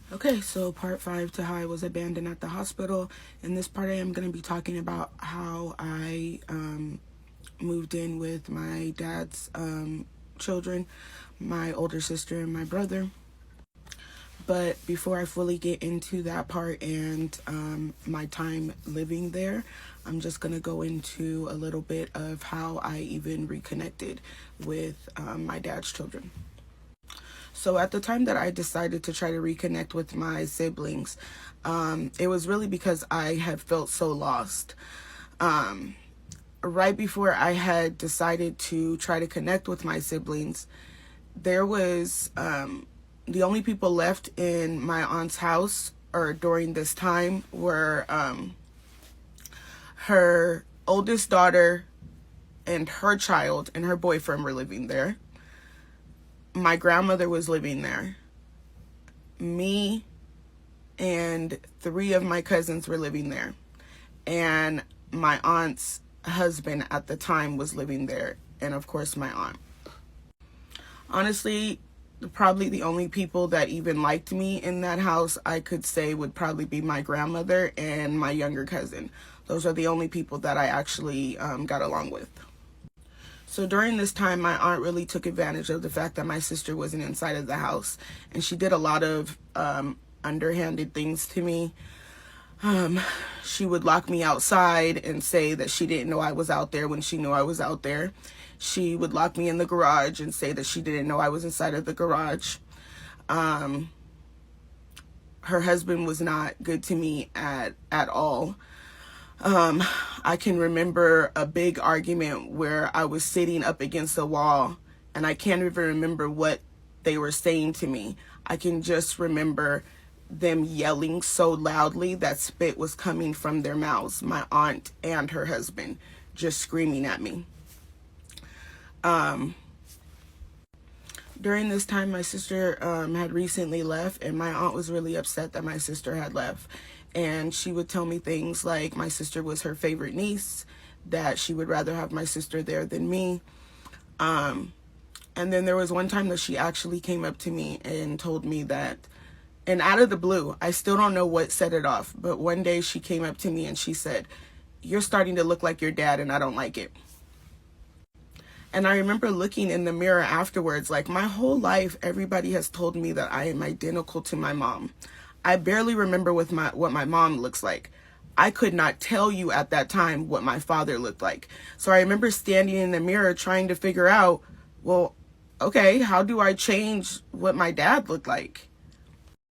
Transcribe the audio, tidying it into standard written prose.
Okay, so part 5 to how I was abandoned at the hospital. In this part, I am going to be talking about how I moved in with my dad's children, my older sister and my brother. But before I fully get into that part and my time living there, I'm just going to go into a little bit of how I even reconnected with my dad's children. So at the time that I decided to try to reconnect with my siblings, it was really because I had felt so lost. Right before I had decided to try to connect with my siblings, there was the only people left in my aunt's house or during this time were her oldest daughter and her child and her boyfriend were living there. My grandmother was living there. Me and 3 of my cousins were living there. And my aunt's husband at the time was living there. And of course, my aunt. Honestly, probably the only people that even liked me in that house, I could say, would probably be my grandmother and my younger cousin. Those are the only people that I actually got along with. So during this time, my aunt really took advantage of the fact that my sister wasn't inside of the house. And she did a lot of underhanded things to me. She would lock me outside and say that she didn't know I was out there when she knew I was out there. She would lock me in the garage and say that she didn't know I was inside of the garage. Her husband was not good to me at all. I can remember a big argument where I was sitting up against the wall and I can't even remember what they were saying to me. I can just remember them yelling so loudly that spit was coming from their mouths, my aunt and her husband, just screaming at me. During this time, my sister had recently left, and my aunt was really upset that my sister had left. And she would tell me things like my sister was her favorite niece, that she would rather have my sister there than me. And then there was one time that she actually came up to me and told me that, and out of the blue, I still don't know what set it off, but one day she came up to me and she said, "You're starting to look like your dad and I don't like it." And I remember looking in the mirror afterwards, like my whole life, everybody has told me that I am identical to my mom. I barely remember what my mom looks like. I could not tell you at that time what my father looked like. So I remember standing in the mirror trying to figure out, well, okay, how do I change what my dad looked like?